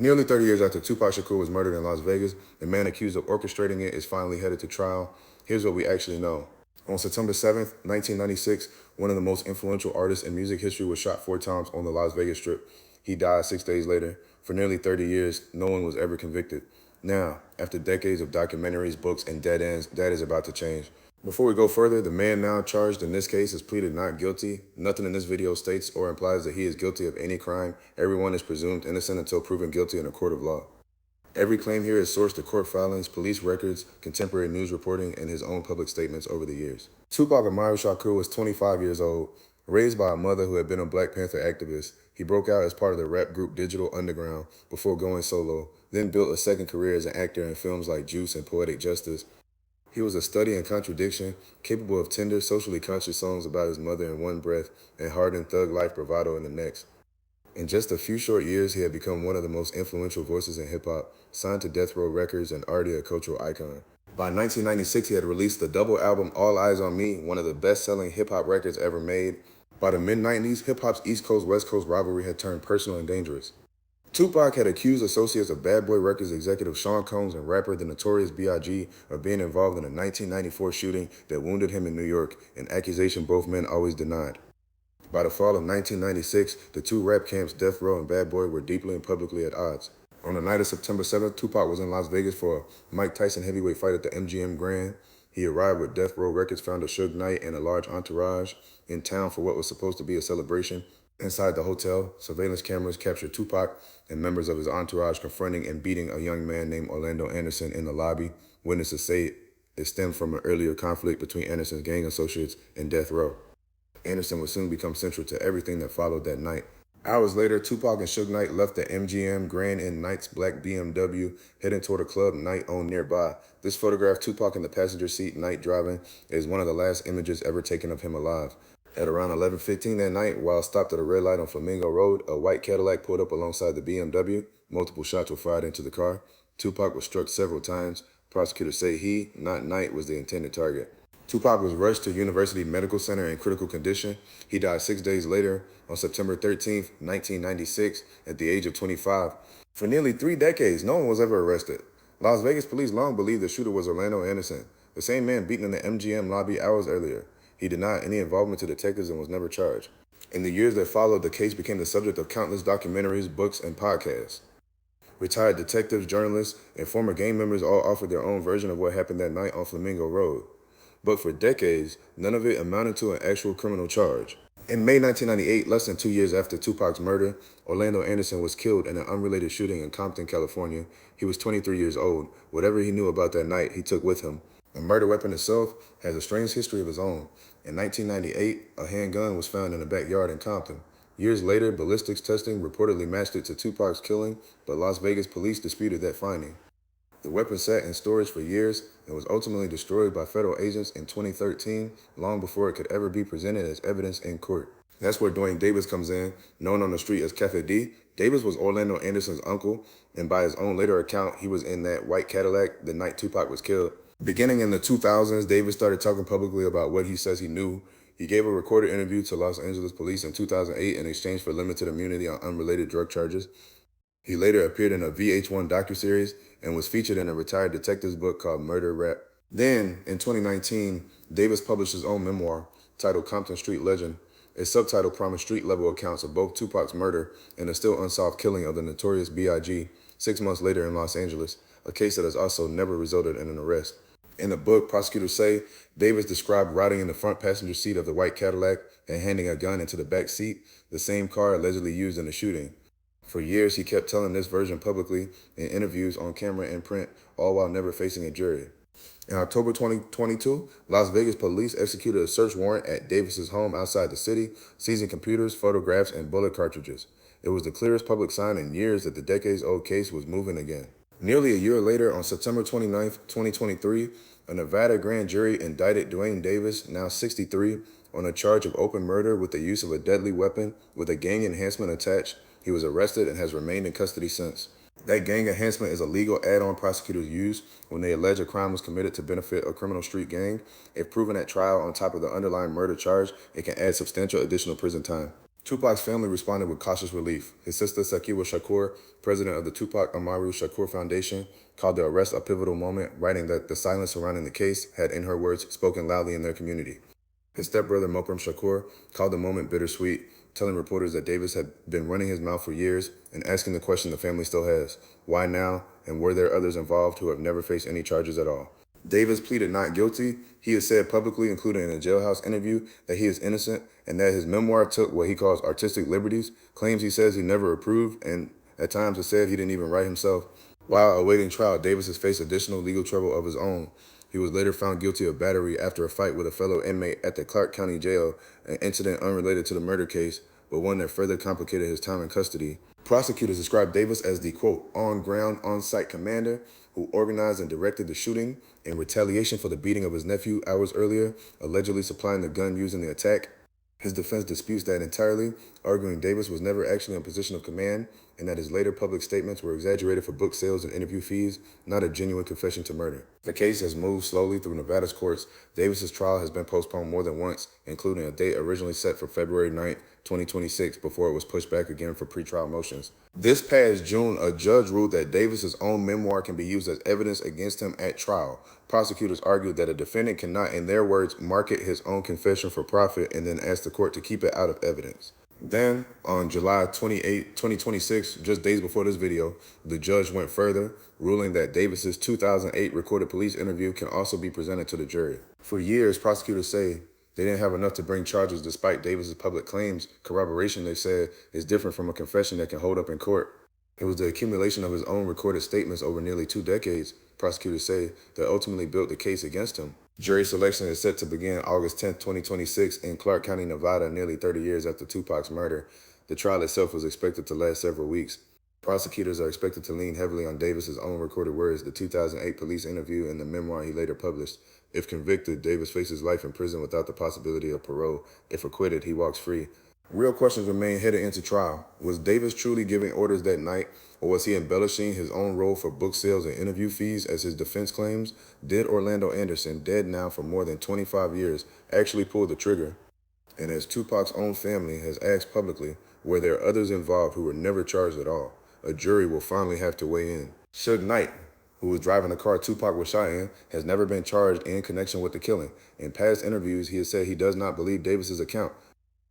Nearly 30 years after Tupac Shakur was murdered in Las Vegas, the man accused of orchestrating it is finally headed to trial. Here's what we actually know. On September 7th, 1996, one of the most influential artists in music history was shot 4 times on the Las Vegas Strip. He died 6 days later. For nearly 30 years, no one was ever convicted. Now, after decades of documentaries, books, and dead ends, that is about to change. Before we go further, the man now charged in this case has pleaded not guilty. Nothing in this video states or implies that he is guilty of any crime. Everyone is presumed innocent until proven guilty in a court of law. Every claim here is sourced to court filings, police records, contemporary news reporting, and his own public statements over the years. Tupac Shakur was 25 years old. Raised by a mother who had been a Black Panther activist, he broke out as part of the rap group Digital Underground before going solo, then built a second career as an actor in films like Juice and Poetic Justice. He was a study in contradiction, capable of tender, socially conscious songs about his mother in one breath and hardened thug life bravado in the next. In just a few short years, he had become one of the most influential voices in hip-hop, signed to Death Row Records and already a cultural icon. By 1996, he had released the double album All Eyes on Me, one of the best-selling hip-hop records ever made. By the mid-90s, hip-hop's East Coast-West Coast rivalry had turned personal and dangerous. Tupac had accused associates of Bad Boy Records executive Sean Combs and rapper The Notorious B.I.G. of being involved in a 1994 shooting that wounded him in New York, an accusation both men always denied. By the fall of 1996, the two rap camps Death Row and Bad Boy were deeply and publicly at odds. On the night of September 7th, Tupac was in Las Vegas for a Mike Tyson heavyweight fight at the MGM Grand. He arrived with Death Row Records founder Suge Knight and a large entourage in town for what was supposed to be a celebration. Inside the hotel, surveillance cameras captured Tupac and members of his entourage confronting and beating a young man named Orlando Anderson in the lobby. Witnesses say it stemmed from an earlier conflict between Anderson's gang associates and Death Row. Anderson would soon become central to everything that followed that night. Hours later, Tupac and Suge Knight left the MGM Grand in Knight's black BMW, heading toward a club Knight owned nearby. This photograph, Tupac in the passenger seat, Knight driving, is one of the last images ever taken of him alive. At around 11:15 that night, while stopped at a red light on Flamingo Road, a white Cadillac pulled up alongside the BMW. Multiple shots were fired into the car. Tupac was struck several times. Prosecutors say he, not Knight, was the intended target. Tupac was rushed to University Medical Center in critical condition. He died 6 days later, on September 13th, 1996, at the age of 25. For nearly 3 decades, no one was ever arrested. Las Vegas police long believed the shooter was Orlando Anderson, the same man beaten in the MGM lobby hours earlier. He denied any involvement to detectives and was never charged. In the years that followed, the case became the subject of countless documentaries, books, and podcasts. Retired detectives, journalists, and former gang members all offered their own version of what happened that night on Flamingo Road. But for decades, none of it amounted to an actual criminal charge. In May 1998, less than 2 years after Tupac's murder, Orlando Anderson was killed in an unrelated shooting in Compton, California. He was 23 years old. Whatever he knew about that night, he took with him. The murder weapon itself has a strange history of its own. In 1998, a handgun was found in a backyard in Compton. Years later, ballistics testing reportedly matched it to Tupac's killing, but Las Vegas police disputed that finding. The weapon sat in storage for years and was ultimately destroyed by federal agents in 2013, long before it could ever be presented as evidence in court. That's where Duane Davis comes in, known on the street as Keffe D. Davis was Orlando Anderson's uncle, and by his own later account, he was in that white Cadillac the night Tupac was killed. Beginning in the 2000s, Davis started talking publicly about what he says he knew. He gave a recorded interview to Los Angeles police in 2008 in exchange for limited immunity on unrelated drug charges. He later appeared in a VH1 docuseries and was featured in a retired detective's book called Murder Rap. Then, in 2019, Davis published his own memoir titled Compton Street Legend. Its subtitle promised street-level accounts of both Tupac's murder and the still unsolved killing of the Notorious B.I.G. 6 months later in Los Angeles, a case that has also never resulted in an arrest. In the book, prosecutors say Davis described riding in the front passenger seat of the white Cadillac and handing a gun into the back seat, the same car allegedly used in the shooting. For years, he kept telling this version publicly in interviews on camera and print, all while never facing a jury. In October 2022, Las Vegas police executed a search warrant at Davis's home outside the city, seizing computers, photographs, and bullet cartridges. It was the clearest public sign in years that the decades-old case was moving again. Nearly a year later, on September 29, 2023, a Nevada grand jury indicted Duane Davis, now 63, on a charge of open murder with the use of a deadly weapon with a gang enhancement attached. He was arrested and has remained in custody since. That gang enhancement is a legal add-on prosecutors use when they allege a crime was committed to benefit a criminal street gang. If proven at trial on top of the underlying murder charge, it can add substantial additional prison time. Tupac's family responded with cautious relief. His sister Flamingo Shakur, president of the Tupac Shakur Foundation, called the arrest a pivotal moment, writing that the silence surrounding the case had, in her words, spoken loudly in their community. His stepbrother Mokram Shakur called the moment bittersweet, telling reporters that Davis had been running his mouth for years and asking the question the family still has: why now, and were there others involved who have never faced any charges at all? Davis pleaded not guilty. He has said publicly, including in a jailhouse interview, that he is innocent and that his memoir took what he calls artistic liberties, claims he says he never approved, and at times has said he didn't even write himself. While awaiting trial, Davis has faced additional legal trouble of his own. He was later found guilty of battery after a fight with a fellow inmate at the Clark County Jail, an incident unrelated to the murder case, but one that further complicated his time in custody. Prosecutors described Davis as the, quote, on-ground, on-site commander who organized and directed the shooting in retaliation for the beating of his nephew hours earlier, allegedly supplying the gun used in the attack. His defense disputes that entirely, arguing Davis was never actually in a position of command and that his later public statements were exaggerated for book sales and interview fees, not a genuine confession to murder. The case has moved slowly through Nevada's courts. Davis's trial has been postponed more than once, including a date originally set for February 9, 2026, before it was pushed back again for pretrial motions. This past June, a judge ruled that Davis's own memoir can be used as evidence against him at trial. Prosecutors argued that a defendant cannot, in their words, market his own confession for profit and then ask the court to keep it out of evidence. Then, on July 28, 2026, just days before this video, the judge went further, ruling that Davis's 2008 recorded police interview can also be presented to the jury. For years, prosecutors say they didn't have enough to bring charges despite Davis's public claims. Corroboration, they said, is different from a confession that can hold up in court. It was the accumulation of his own recorded statements over nearly 2 decades, prosecutors say, that ultimately built the case against him. Jury selection is set to begin August 10, 2026 in Clark County, Nevada, nearly 30 years after Tupac's murder. The trial itself was expected to last several weeks. Prosecutors are expected to lean heavily on Davis's own recorded words, the 2008 police interview, and the memoir he later published. If convicted, Davis faces life in prison without the possibility of parole. If acquitted, he walks free. Real questions remain headed into trial. Was Davis truly giving orders that night, or was he embellishing his own role for book sales and interview fees as his defense claims? Did Orlando Anderson, dead now for more than 25 years, actually pull the trigger? And as Tupac's own family has asked publicly, were there others involved who were never charged at all? A jury will finally have to weigh in. Suge Knight, who was driving the car Tupac was shot in, has never been charged in connection with the killing. In past interviews, he has said he does not believe Davis's account.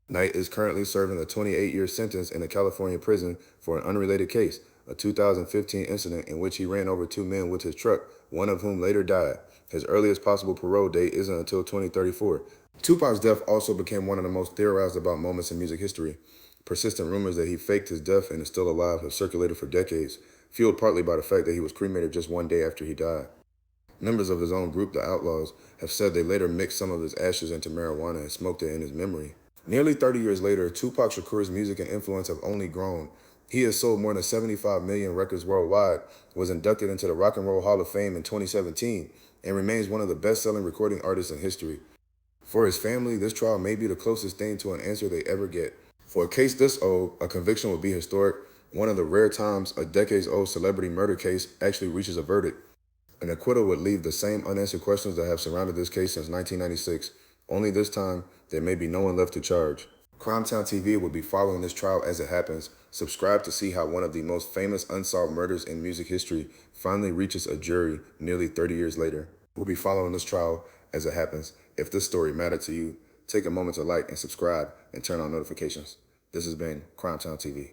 Knight is currently serving a 28-year sentence in a California prison for an unrelated case, a 2015 incident in which he ran over 2 men with his truck, one of whom later died. His earliest possible parole date isn't until 2034. Tupac's death also became one of the most theorized about moments in music history. Persistent rumors that he faked his death and is still alive have circulated for decades, fueled partly by the fact that he was cremated just 1 day after he died. Members of his own group, the Outlaws, have said they later mixed some of his ashes into marijuana and smoked it in his memory. Nearly 30 years later, Tupac Shakur's music and influence have only grown. He has sold more than 75 million records worldwide, was inducted into the Rock and Roll Hall of Fame in 2017, and remains one of the best-selling recording artists in history. For his family, this trial may be the closest thing to an answer they ever get. For a case this old, a conviction would be historic, one of the rare times a decades-old celebrity murder case actually reaches a verdict. An acquittal would leave the same unanswered questions that have surrounded this case since 1996. Only this time, there may be no one left to charge. CrimeTownTV will be following this trial as it happens. Subscribe to see how one of the most famous unsolved murders in music history finally reaches a jury nearly 30 years later. We'll be following this trial as it happens. If this story mattered to you, take a moment to like and subscribe and turn on notifications. This has been CrimeTownTV.